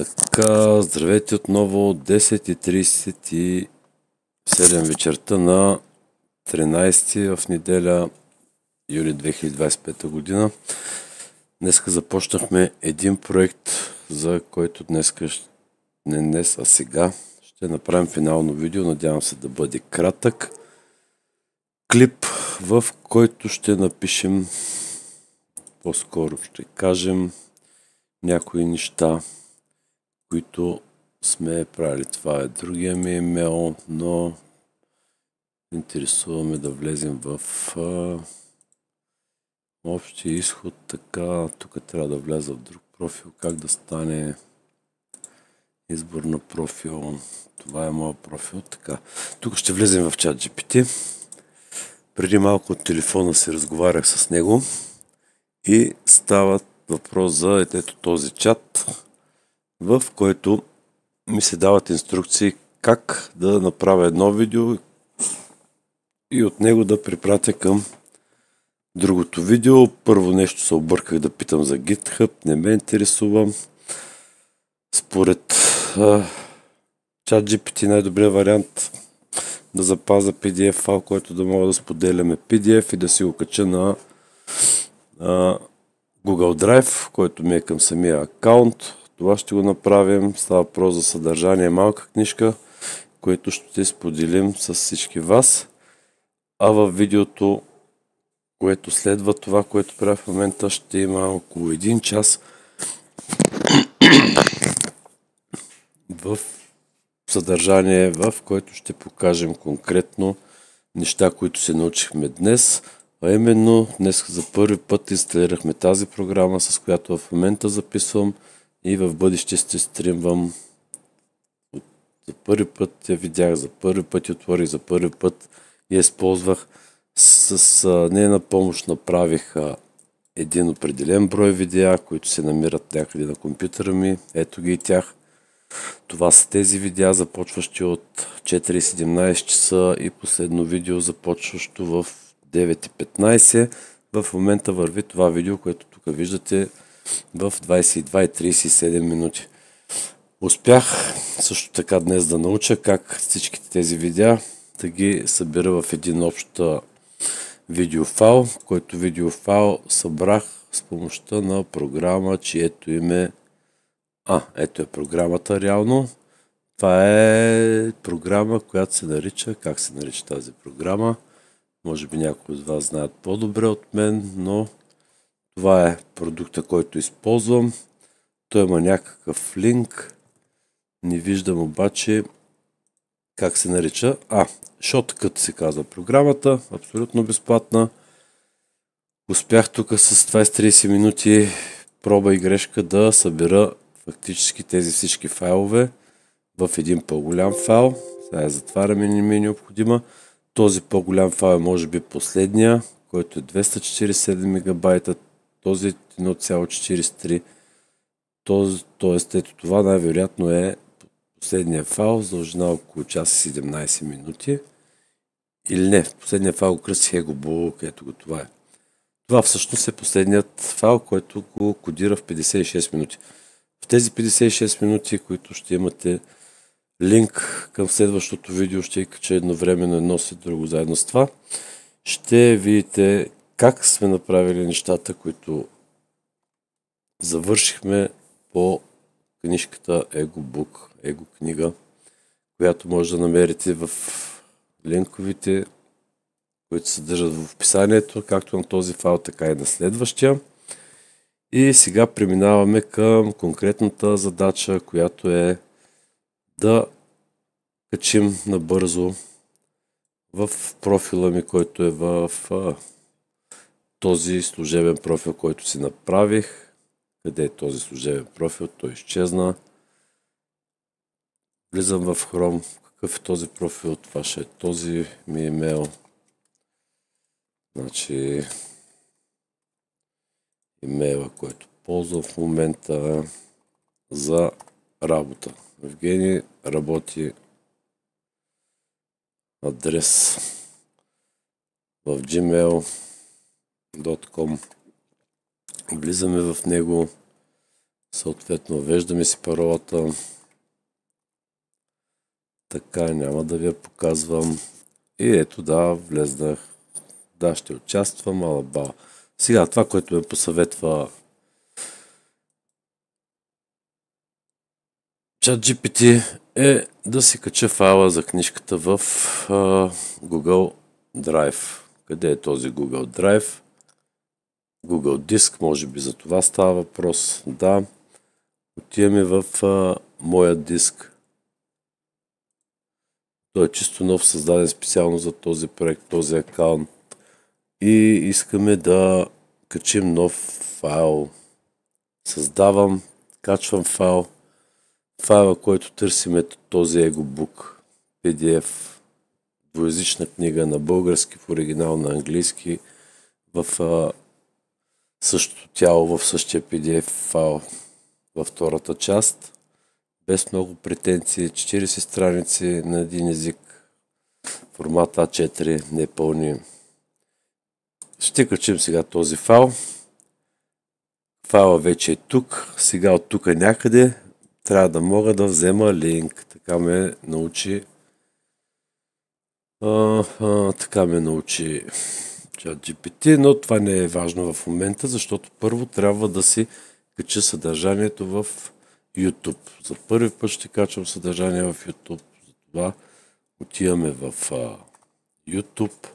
Така, здравейте отново, 10:37 вечерта на 13 в неделя, юли 2025 година. Днеска започнахме един проект, за който сега ще направим финално видео. Надявам се да бъде кратък клип, в който ще напишем, по-скоро ще кажем някои неща, които сме правили. Това е другия ми имейл, но интересуваме да влезем в общия изход. Така, тук трябва да вляза в друг профил. Как да стане избор на профил? Това е моят профил. Така, тук ще влезем в ChatGPT. Преди малко от телефона си разговарях с него и става въпрос за ето този чат, в който ми се дават инструкции как да направя едно видео и от него да препратя към другото видео. Първо нещо се обърках да питам за GitHub, не ме интересува. Според ChatGPT най-добрият вариант да запазя PDF файл, който да мога да споделяме PDF и да си го кача на Google Drive, който ми е към самия акаунт. Това ще го направим. Става въпрос за съдържание, малка книжка, което ще споделим с всички вас. А във видеото, което следва това, което правя в момента, ще има около 1 час в съдържание, в който ще покажем конкретно неща, които се научихме днес. А именно, днес за първи път инсталирахме тази програма, с която в момента записвам и в бъдеще ще стримвам. За първи път я видях, за първи път я отворих, за първи път я използвах. С нейна помощ направих един определен брой видеа, които се намират някъде на компютъра ми. Ето ги и тях. Това са тези видеа, започващи от 4:17 часа и последно видео, започващо в 9:15. В момента върви това видео, което тук виждате в 22:37 минути. Успях също така днес да науча как всичките тези видеа да ги събира в един общ видеофайл, който видеофайл събрах с помощта на програма, чието име ето е програмата реално. Това е програма, която се нарича, как се нарича тази програма? Може би някои от вас знаят по-добре от мен, но това е продукта, който използвам. Той има някакъв линк. Не виждам обаче как се нарича. Shotcut се казва програмата. Абсолютно безплатна. Успях тук с 20-30 минути проба и грешка да събера фактически тези всички файлове в един по-голям файл. Сега я затваряме, не ми е необходима. Този по-голям файл е може би последния, който е 247 мегабайта. Този 1,43. Тоест ето това най-вероятно е последния файл с дължина около час и 17 минути. Или не, последния файл кръстих EgoBook, ето го това е. Това всъщност е последният файл, който го кодира в 56 минути. В тези 56 минути, които ще имате линк към следващото видео, ще кача едновременно едно след друго заедно с това, ще видите как сме направили нещата, които завършихме по книжката EgoBook, Его книга, която може да намерите в линковите, които се съдържат в описанието, както на този файл, така и на следващия. И сега преминаваме към конкретната задача, която е да качим набързо в профила ми, който е в този служебен профил, който си направих. Къде е този служебен профил? Той изчезна. Влизам в Chrome. Какъв е този профил? Това ще е този ми имейл. Значи имейла, който ползвам в момента за работа. Евгений работи адрес в gmail.com. Влизаме в него, Съответно, веждаме си паролата. Така, няма да ви я показвам. И ето да, влезнах. Да, ще участвам, ала ба. Сега, това, което ме посъветва ChatGPT е да си кача файла за книжката в Google Drive. Къде е този Google Drive? Google Диск, може би за това става въпрос. Да, отиваме в моя диск. Той е чисто нов, създаден специално за този проект, този акаунт. И искаме да качим нов файл. Създавам, качвам файл. Файла, който търсим е този EgoBook, PDF, двуязична книга на български, в оригинал на английски, в същото тяло, в същия PDF файл във втората част, без много претенции, 40 страници на един език, формат А4, непълни. Ще качим сега този файл. Файла вече е тук. Сега от тук някъде трябва да мога да взема линк. Така ме научи ChatGPT, но това не е важно в момента, защото първо трябва да си кача съдържанието в YouTube. За първи път ще качвам съдържание в YouTube. Затова отиваме в YouTube.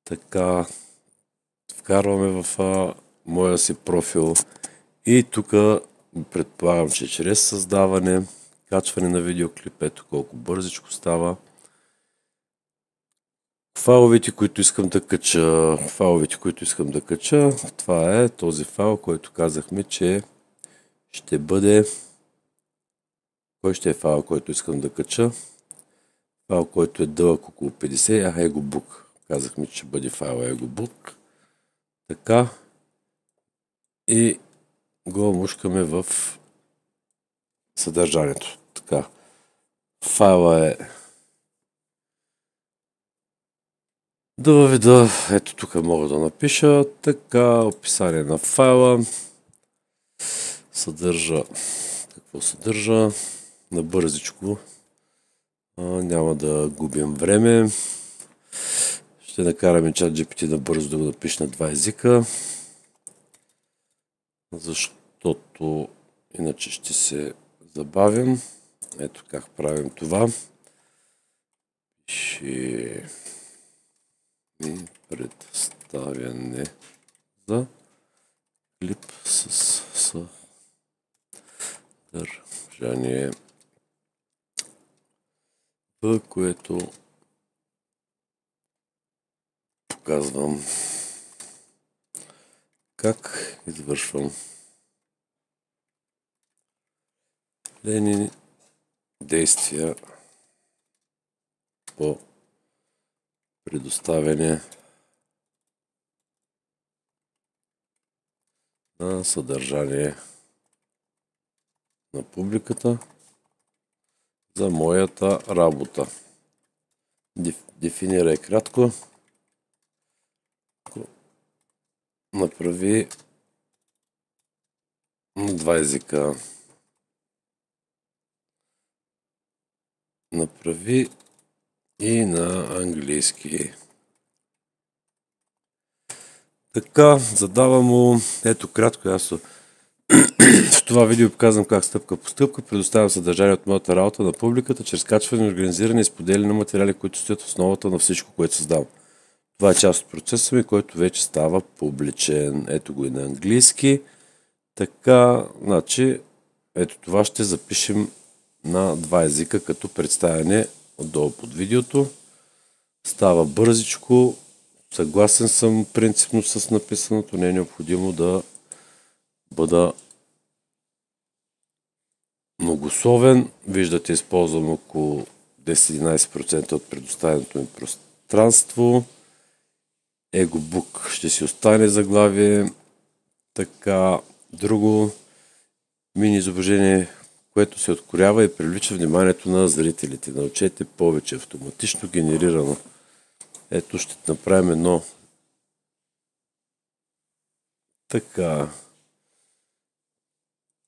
Така, вкарваме в моя си профил и тук предполагам, че чрез създаване, качване на видеоклип, ето колко бързичко става. Файловете, които искам да кача, това е този файл, който казахме, че ще бъде... Кой ще е файл, който искам да кача? Файл, който е дълъг около 50, EgoBook. Казахме, че ще бъде файл EgoBook. Така. И го мушкаме в съдържанието. Така. Файла е... Да въведа, ето тук мога да напиша, така, описание на файла, съдържа, какво съдържа, набързичко, няма да губим време, ще накараме ChatGPT набързо да го напише на два езика, защото иначе ще се забавим. Ето как правим това. Ще ми представяне за клип с съдържание, в което показвам как извършвам действия по предоставяне на съдържание на публиката за моята работа. Дефинирай кратко. Направи на два езика. Направи и на английски. Така, задавам му, ето кратко, аз в това видео показвам как стъпка по стъпка предоставям съдържание от моята работа на публиката, чрез качване, организиране и споделяне на материали, които стоят в основата на всичко, което създавам. Това е част от процеса ми, който вече става публичен. Ето го и на английски. Така, значи, ето това ще запишем на два езика като представяне отдолу под видеото. Става бързичко. Съгласен съм принципно с написаното. Не е необходимо да бъда многословен. Виждате, използвам около 10-11% от предоставеното ми пространство. EgoBook ще си остане заглавие. Така, друго мини изображение, което се откорява и привлича вниманието на зрителите. Научете повече, автоматично генерирано. Ето ще направим едно така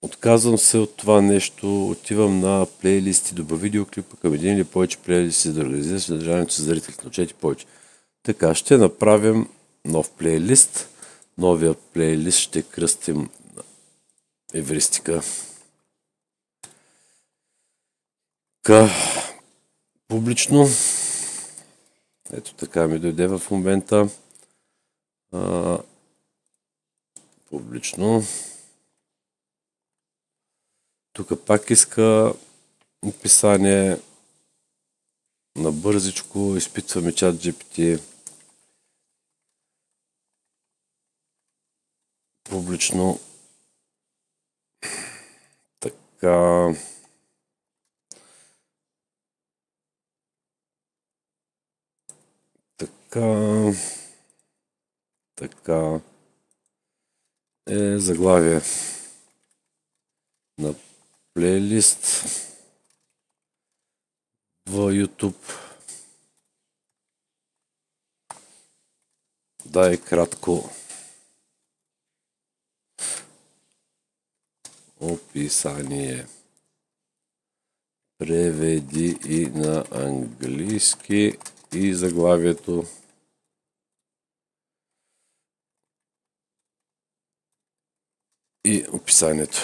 Отказвам се от това нещо, отивам на плейлисти, добър видеоклипа към един или повече плейлисти, да организирам съдържанието си зрителите, научете повече. Така, ще направим нов плейлист. Новия плейлист ще кръстим евристика. Публично. Ето така ми дойде в момента. Публично. Тук пак иска описание. На бързичко изпитваме чат GPT. Публично. Така. Така е заглавие на плейлист в YouTube. Дай кратко описание. Преведи и на английски и заглавието. И описанието.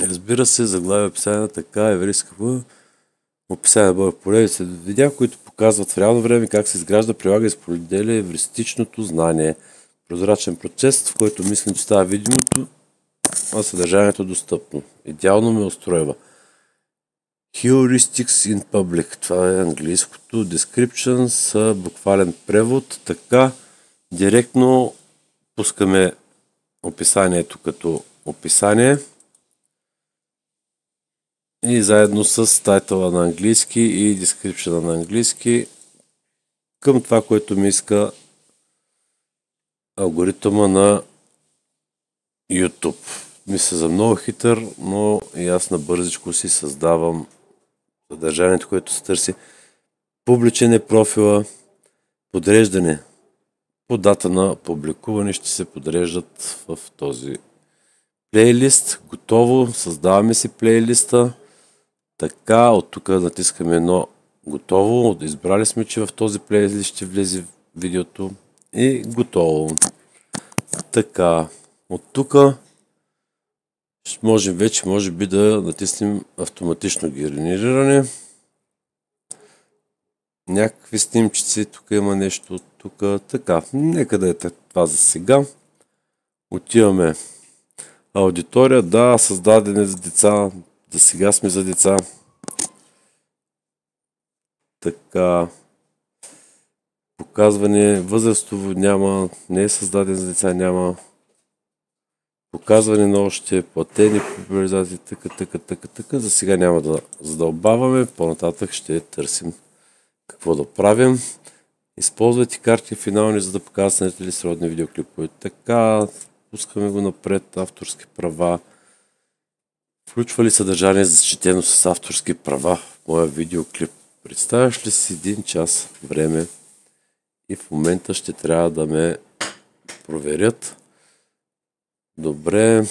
Разбира се, заглавие описание така еврейска описание на поредица видеа, които показват в реално време как се изгражда, прилага и споделя евристичното знание. Прозрачен процес, в който мислим, че става видимото, а съдържанието достъпно. Идеално ме устройва. Heuristics in Public. Това е английското. Descriptions, буквален превод. Така, директно пускаме описанието като описание и заедно с тайтъла на английски и description на английски към това, което ми иска алгоритъма на YouTube. Мисля за много хитър, но и аз набързичко си създавам съдържанието, което се търси. Публичен е профила, подреждане. По дата на публикуване ще се подреждат в този плейлист. Готово, създаваме си плейлиста. Така, от тук натискаме едно готово. Избрали сме, че в този плейлист ще влезе видеото и готово. Така, от тук можем вече, може би, да натиснем автоматично генериране. Някакви снимчици, тук има нещо, тук, така, нека да е това за сега. Отиваме аудитория, да, създаден е за деца, за сега сме за деца. Така, показване, възрастово няма, не е създаден за деца, няма. Показване на още платени популяризации, така. За сега няма да задълбаваме, по-нататък ще търсим какво да правим. Използвайте карти финални, за да показвате ли сродни видеоклипове. Така, пускаме го напред, авторски права. Включва ли съдържание защитено с авторски права в моя видеоклип? Представяш ли си 1 час време и в момента ще трябва да ме проверят? Добре.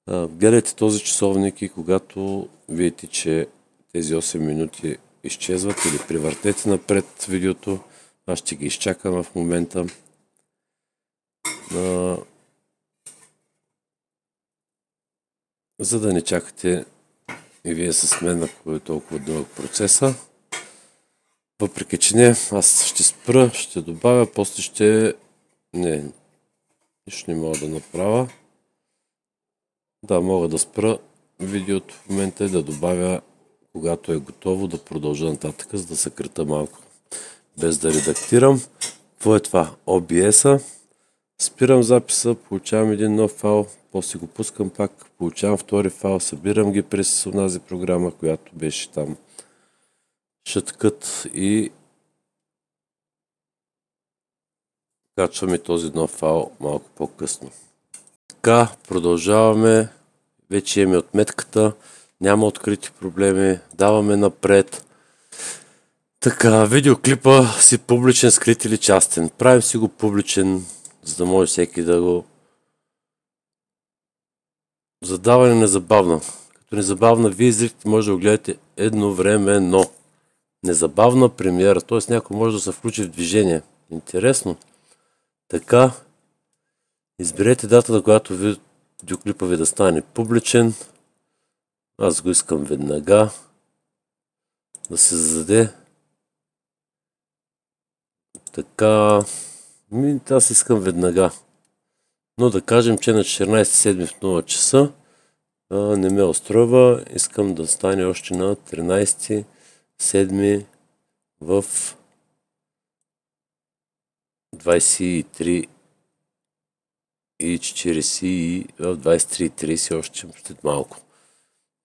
Гледайте този часовник и когато видите, че тези 8 минути изчезват или привъртете напред видеото, аз ще ги изчакам в момента. За да не чакате и вие с мен, ако е толкова дълъг процеса. Въпреки че не, аз ще спра, ще добавя, после ще... Не, нищо не мога да направя. Да, мога да спра видеото в момента и да добавя, когато е готово, да продължа нататък, за да съкрата малко, без да редактирам. Какво е това? OBS-а. Спирам записа, получавам един нов файл, после го пускам пак, получавам втори файл, събирам ги през онази програма, която беше там. Shortcut и качваме този нов файл малко по-късно. Така, продължаваме. Вече имаме отметката. Няма открити проблеми. Даваме напред. Така, видеоклипа си публичен, скрит или частен. Правим си го публичен, за да може всеки да го Задаване незабавно. Като незабавна вие зрителите може да го гледате едновременно. Незабавна премиера, т.е. някой може да се включи в движение. Интересно. Така, изберете дата, на която видеоклипа ви да стане публичен. Аз го искам веднага. Да се зададе. Така, аз искам веднага. Но да кажем, че на 14.7 в 0 часа не ме устройва. Искам да стане още на 13.7 в 23 и 40 и в 23.30 още след малко.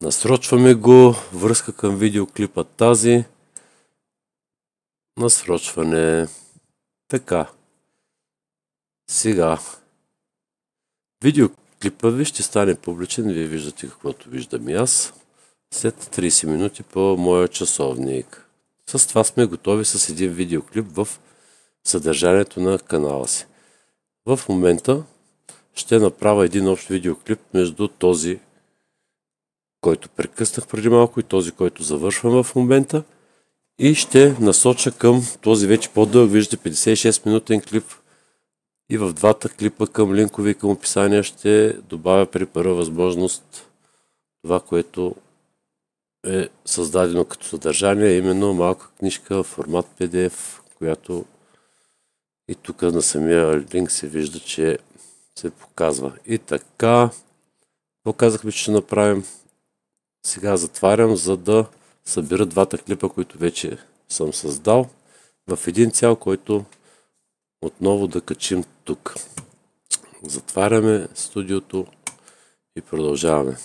Насрочваме го. Връзка към видеоклипа тази. Насрочване. Така. Сега. Видеоклипът ви ще стане публичен. Вие виждате каквото виждам и аз. След 30 минути по моя часовник. С това сме готови с един видеоклип в съдържанието на канала си. В момента ще направя един общ видеоклип между този, който прекъснах преди малко, и този, който завършвам в момента. И ще насоча към този вече по-дълъг, виждате 56 минутен клип. И в двата клипа към линкове и към описания ще добавя при първа възможност това, което е създадено като съдържание, именно малка книжка в формат PDF, която и тук на самия линк се вижда, че се показва. И така, показахме, че ще направим. Сега затварям, за да събера двата клипа, които вече съм създал в един цял, който отново да качим тук. Затваряме студиото и продължаваме.